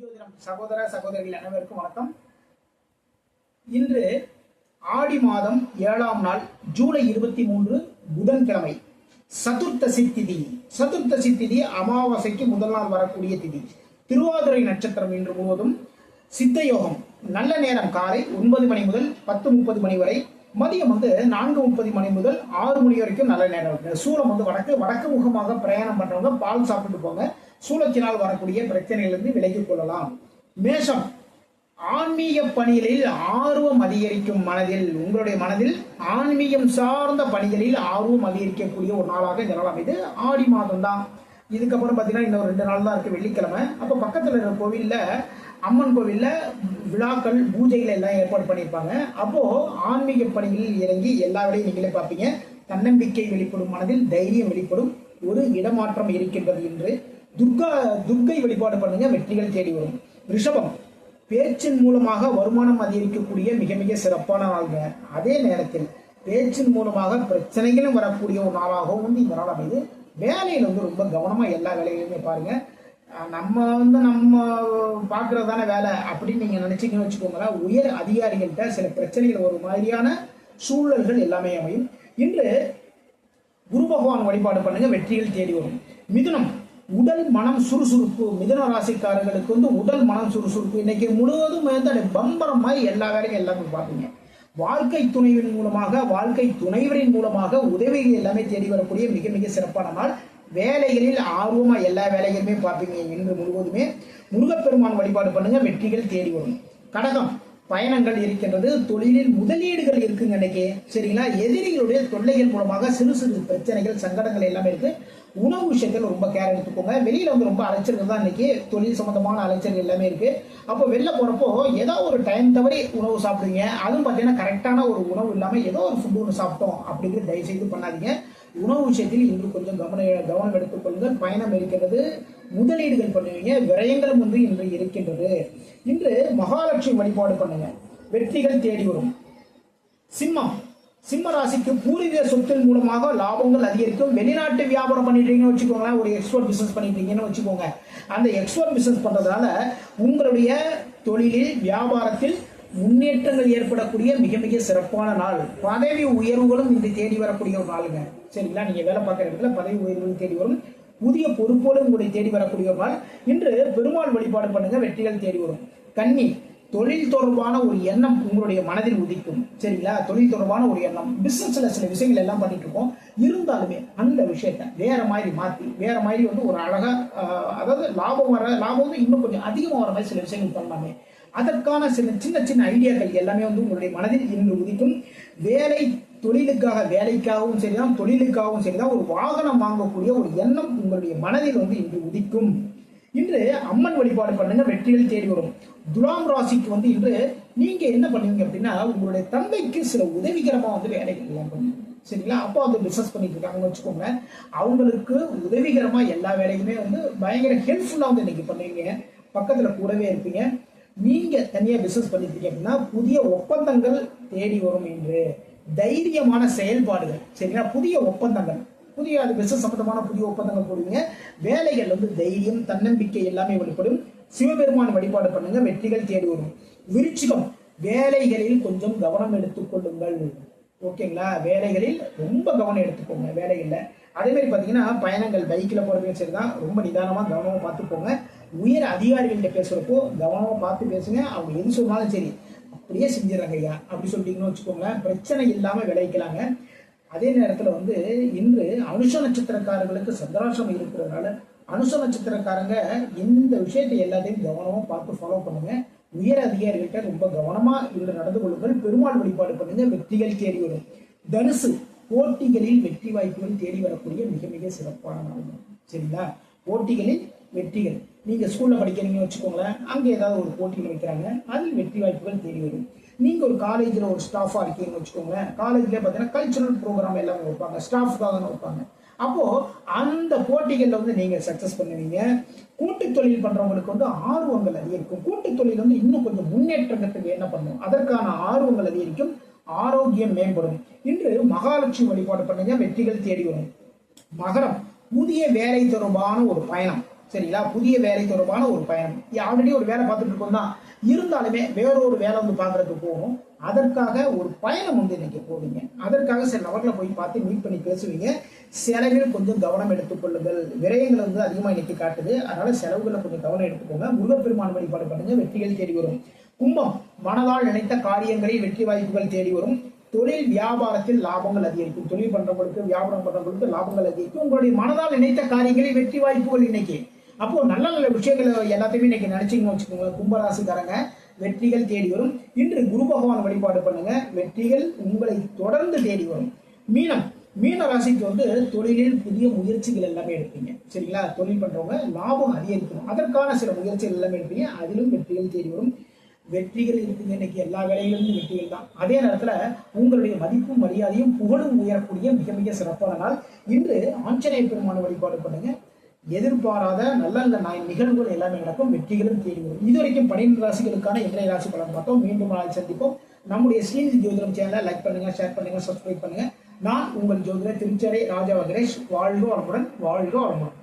ஜோதிடம் சகோதர சகோதரிகள் அனைவருக்கும் வணக்கம். இன்று ஆடி மாதம் 7ஆம் நாள் ஜூலை 23 புதன்கிழமை சதுர்த்தசி திதி. சதுர்த்தசி திதி அமாவாசைக்கு முதல் நாள் வரக்கூடிய திதி. திருவாதிரை நட்சத்திரம் இன்று முழுவதும் சித்த யோகம். நல்ல நேரம் காலை 9 மணி முதல் 10:30 மணி வரை, மதியம் 4:30 மணி முதல் 6 மணி வரைக்கும் நல்ல நேரம் இருக்கு. சூலம் வடக்கு முகமாக பிரயாணம் பண்றவங்க பால் சாப்பிட்டு போங்க. சூலத்தினால் வரக்கூடிய பிரச்சனைகளிலிருந்து விலகிக் கொள்ளலாம். மேஷம், ஆன்மீக பணிகளில் ஆர்வம் அதிகரிக்கும். உங்களுடைய மனதில் ஆன்மீகம் சார்ந்த பணிகளில் ஆர்வம் அதிகரிக்கக்கூடிய ஒரு நாளாக இந்த நாள் அமைது. ஆடி மாதம் தான். இதுக்கப்புறம் பார்த்தீங்கன்னா இன்னும் 2 நாள் தான் இருக்கு, வெள்ளிக்கிழமை. அப்போ பக்கத்தில் இருக்கிற கோவிலில், அம்மன் கோவிலில் விழாக்கள் பூஜைகள் எல்லாம் ஏற்பாடு பண்ணியிருப்பாங்க. அப்போ ஆன்மீக பணிகளில் இறங்கி எல்லா வேலையும் நீங்களே பார்ப்பீங்க. தன்னம்பிக்கை வெளிப்படும், மனதில் தைரியம் வெளிப்படும். ஒரு இடமாற்றம் இருக்கின்றது. என்று துர்க்கை வழிபாடு பண்ணுங்க, வெற்றிகள் தேடி வரும். ரிஷபம், பேச்சின் மூலமாக வருமானம் அதிகரிக்கக்கூடிய மிக மிக சிறப்பான நாளுங்க. அதே நேரத்தில் பேச்சின் மூலமாக பிரச்சனைகளும் வரக்கூடிய ஒரு நாளாகவும் இந்த நாள் அமைது. வேலையில் ரொம்ப கவனமா எல்லா வேலைகளையுமே பாருங்க. நம்ம பார்க்கறதான வேலை அப்படின்னு நீங்க நினைச்சீங்கன்னு வச்சுக்கோங்களேன், உயர் அதிகாரிகள்கிட்ட சில பிரச்சனைகள் ஒரு மாதிரியான சூழல்கள் எல்லாமே அமையும். இன்று குரு பகவான் வழிபாடு பண்ணுங்க, வெற்றிகள் தேடி வரும். மிதுனம், உடல் மனம் சுறுசுறுப்பு. மிதுன ராசிக்காரர்களுக்கு உடல் மனம் சுறுசுறுப்பு. இன்னைக்கு முழுவதும் பம்பரம் மாதிரி எல்லா வேலையும் எல்லாமே பார்ப்பீங்க. வாழ்க்கை துணைவரின் மூலமாக உதவிகள் எல்லாமே தேடி வரக்கூடிய மிக மிக சிறப்பான நாள். வேலைகளில் ஆர்வமா எல்லா வேலைகளுமே பார்ப்பீங்க. இன்று முழுவதுமே முருகப்பெருமான் வழிபாடு பண்ணுங்க, வெற்றிகள் தேடி வரும். கடகம், பயணங்கள் இருக்கின்றது. தொழிலில் முதலீடுகள் இருக்குங்க இன்னைக்கு, சரிங்களா? எதிரிகளுடைய தொல்லைகள் மூலமாக சிறு சிறு பிரச்சனைகள், சங்கடங்கள் எல்லாமே இருக்கு. உணவு விஷயத்தில் ரொம்ப கேர் எடுத்துக்கோங்க. வெளியில ரொம்ப அலைச்சல்கள் தான் இன்னைக்கு, தொழில் சம்பந்தமான அலைச்சல்கள் எல்லாமே இருக்கு. அப்போ வெளில போறப்போ ஏதோ ஒரு டைம் தவறி உணவு சாப்பிடுவீங்க. அதுவும் பார்த்தீங்கன்னா கரெக்டான ஒரு உணவு இல்லாமல் ஏதோ ஒரு ஃபுட் ஒன்று சாப்பிட்டோம் அப்படிங்கிறது தயவு செய்து பண்ணாதீங்க. உணவு விஷயத்தில் இன்று கொஞ்சம் கவனம் எடுத்துக்கொள்ளுங்கள். பயணம் இருக்கிறது, முதலீடுகள் பண்ணுவீங்க, விரயங்களும் இன்று இருக்கின்றது. இன்று மகாலட்சுமி வழிபாடு பண்ணுங்க, வெற்றிகள் தேடி வரும். சிம்மம், சிம்ம ராசிக்கு பூர்வீக சொத்தின் மூலமாக லாபங்கள் அதிகரிக்கும். வெளிநாட்டு வியாபாரம் பண்ணிட்டீங்கன்னு வச்சுக்கோங்களேன், ஒரு எக்ஸ்போர்ட் பிசினஸ் பண்ணிட்டீங்கன்னு வச்சுக்கோங்க. அந்த எக்ஸ்போர்ட் பிசினஸ் பண்றதுனால உங்களுடைய தொழிலில், வியாபாரத்தில் முன்னேற்றங்கள் ஏற்படக்கூடிய மிக மிக சிறப்பான நாள். பதவி உயர்வுகளும் இன்று தேடி வரக்கூடிய ஒரு நாளுங்க, சரிங்களா? நீங்க வேலை பார்க்குற இடத்துல பதவி உயர்வுகள் தேடி வரும். புதிய பொறுப்போடு உங்களை தேடி வரக்கூடிய ஒரு நாள். இன்று பெருமாள் வழிபாடு பண்ணுங்க, வெற்றிகள் தேடி வரும். கன்னி, தொழில் தொடர்பான ஒரு எண்ணம் உங்களுடைய மனதில் உதிக்கும், சரிங்களா? தொழில் தொடர்பான ஒரு எண்ணம். பிசினஸ்ல சில விஷயங்கள் எல்லாம் பண்ணிட்டு இருக்கோம், இருந்தாலுமே அந்த விஷயத்த வேற மாதிரி மாற்றி வேற மாதிரி ஒரு அழகா, அதாவது லாபம் இன்னும் கொஞ்சம் அதிகமாக வர மாதிரி சில விஷயங்கள் பண்ணலாமே, அதற்கான சில சின்ன சின்ன ஐடியாக்கள் எல்லாமே உங்களுடைய மனதில் இன்று உதிக்கும். வேலைக்காகவும் சரிதான், தொழிலுக்காகவும் சரிதான், ஒரு வாகனம் வாங்கக்கூடிய ஒரு எண்ணம் உங்களுடைய மனதில் இன்று உதிக்கும். இன்று அம்மன் வழிபாடு பண்ணுங்க, வெற்றிகள் தேடி வரும். துலாம் ராசிக்கு இன்று நீங்க என்ன பண்ணுவீங்க அப்படின்னா, உங்களுடைய தந்தைக்கு சில உதவிகரமா வேலைகள் எல்லாம் பண்ணுவீங்க, சரிங்களா? அப்போ பிசினஸ் பண்ணிட்டு இருக்காங்கன்னு வச்சுக்கோங்க, அவங்களுக்கு உதவிகரமா எல்லா வேலையுமே பயங்கர ஹெல்ப்ஃபுல்லா இன்னைக்கு பண்ணுவீங்க. பக்கத்துல கூடவே இருப்பீங்க. நீங்க தனியா பிசினஸ் பண்ணிருக்கீங்க அப்படின்னா புதிய ஒப்பந்தங்கள் தேடி வரும். என்று தைரியமான செயல்பாடுகள், சரிங்களா? புதிய ஒப்பந்தங்கள், அது பிசினஸ் சம்பந்தமான புதிய ஒப்பந்தங்கள் போடுவீங்க. வேலைகள் தைரியம், தன்னம்பிக்கை எல்லாமே வெளிப்படும். சிவபெருமான் வழிபாடு பண்ணுங்க, வெற்றிகள் தேடி வரும். விருச்சிகம், வேலைகளில் கொஞ்சம் கவனம் எடுத்துக்கொள்ளுங்கள், ஓகேங்களா? வேலைகளில் ரொம்ப கவனம் எடுத்துக்கோங்க வேலைகள்ல. அதே மாதிரி பாத்தீங்கன்னா பயணங்கள், பைக்கில் போறதையும் சரிதான், ரொம்ப நிதானமா கவனமா பார்த்துக்கோங்க. உயர் அதிகாரிகள்கிட்ட பேசுறப்போ கவனமா பார்த்து பேசுங்க. அவங்க எது சொன்னாலும் சரி அப்படியே செஞ்சிடறாங்க ஐயா அப்படி சொல்லிட்டீங்கன்னு வச்சுக்கோங்களேன், பிரச்சனை இல்லாம விளைவிக்கலாங்க. அதே நேரத்துல இன்று அனுஷ நட்சத்திரக்காரர்களுக்கு சந்திராசிரமம் இருக்கிறதுனால அனுஷ நட்சத்திரக்காரங்க இந்த விஷயத்தை எல்லாத்தையும் கவனமா பார்த்து ஃபாலோ பண்ணுங்க. உயர் அதிகாரிகள்கிட்ட ரொம்ப கவனமா இன்று நடந்து கொள்ளுங்கள். பெருமாள் வழிபாடு பண்ணுங்க, வெற்றிகள் தேடி வரும். தனுசு, போட்டிகளில் வெற்றி வாய்ப்புகள் தேடி வரக்கூடிய மிக மிக சிறப்பான நாள், சரிங்களா? போட்டிகளில் வெற்றிகள். நீங்க ஸ்கூல்ல படிக்கிறீங்கன்னு வச்சுக்கோங்களேன், அங்க ஏதாவது ஒரு போட்டிகள் வைக்கிறாங்க, அதில் வெற்றி வாய்ப்புகள் தேடி வரும். நீங்க ஒரு காலேஜ்ல ஒரு ஸ்டாஃபா இருக்கீங்கன்னு வச்சுக்கோங்களேன், காலேஜ்ல பாத்தீங்கன்னா கல்ச்சுரல் ப்ரோக்ராம் எல்லாமே வைப்பாங்க, ஸ்டாஃப்காக வைப்பாங்க. அப்போ அந்த போட்டிகள்ல நீங்க சக்சஸ் பண்ணுவீங்க. கூட்டு தொழில் பண்றவங்களுக்கு ஆர்வங்கள் அதிகரிக்கும். கூட்டு தொழில் இன்னும் கொஞ்சம் முன்னேற்றத்துக்கு என்ன பண்ணும், அதற்கான ஆர்வங்கள் அதிகரிக்கும். ஆரோக்கியம் மேம்படும். இன்று மகாலட்சுமி வழிபாடு பண்ணுங்க, வெற்றிகள் தேடி வரும். மகரம், புதிய வேலை தொடர்பான ஒரு பயணம், சரிங்களா? புதிய வேலை தொடர்பான ஒரு பயணம். ஆல்ரெடி ஒரு வேலை பார்த்துட்டு இருக்கோம் தான், இருந்தாலுமே வேறொரு வேலை வந்து பார்க்கறதுக்கு போகணும். அதற்காக ஒரு பயணம் வந்து இன்னைக்கு போவீங்க. அதற்காக சில நபர்களை போய் பார்த்து மீட் பண்ணி பேசுவீங்க. செலவில் கொஞ்சம் கவனம் எடுத்துக்கொள்ளுங்கள். விரயங்கள் வந்து அதிகமாக இன்னைக்கு காட்டுது. அதனால செலவுகளை கொஞ்சம் கவனம் எடுத்துக்கோங்க. முருகப்பெருமான் வழிபாடு பண்ணுங்க, வெற்றிகள் தேடி வரும். கும்பம், மனதால் நினைத்த காரியங்களில் வெற்றி வாய்ப்புகள் தேடி வரும். தொழில் வியாபாரத்தில் லாபங்கள் அதிகரிக்கும். தொழில் பண்றவங்களுக்கு, வியாபாரம் பண்றவங்களுக்கு லாபங்கள் அதிகரிக்கும். உங்களுடைய மனதால் நினைத்த காரியங்களில் வெற்றி வாய்ப்புகள் இன்னைக்கு. அப்போ நல்ல நல்ல விஷயங்களை எல்லாத்தையுமே இன்னைக்கு நினைச்சீங்கன்னு வச்சுக்கோங்க. கும்பராசிக்காரங்க வெற்றிகள் தேடி வரும். இன்று குரு பகவான் வழிபாடு பண்ணுங்க, வெற்றிகள் உங்களை தொடர்ந்து தேடி வரும். மீனம், மீன ராசிக்கு வந்து தொழிலில் புதிய முயற்சிகள் எல்லாமே எடுப்பீங்க. சரிங்களா? தொழில் பண்றவங்க லாபம் அதிகரிக்கும். அதற்கான சில முயற்சிகள் எல்லாமே எடுப்பீங்க. அதிலும் வெற்றிகள் தேடி வரும். வெற்றிகள் இருக்குங்க. இன்னைக்கு எல்லா வேலைகளிலும் வெற்றிகள் தான். அதே நேரத்துல உங்களுடைய மதிப்பும் மரியாதையும் புகழும் உயரக்கூடிய மிக மிக சிறப்பான நாள். இன்று ஆஞ்சநேய பெருமான வழிபாடு பண்ணுங்க. எதிர்பாராத நல்ல நல்ல நிகழ்வுகள் எல்லாமே நடக்கும். வெற்றிகளும் தேடி வரும். இதுவரைக்கும் 12 ராசிகளுக்கான இன்றைய ராசி பலன் பார்த்தோம். மீண்டும் நாளை சந்திப்போம். நம்முடைய ஸ்ரீநிதி ஜோதிடம் சேனலை லைக் பண்ணுங்க, ஷேர் பண்ணுங்க, சப்ஸ்கிரைப் பண்ணுங்க. நான் உங்கள் ஜோதிடர் திருச்சடை ராஜா வெங்கடேஷ். வாழ்க வளமுடன், வாழ்க வளமுடன்.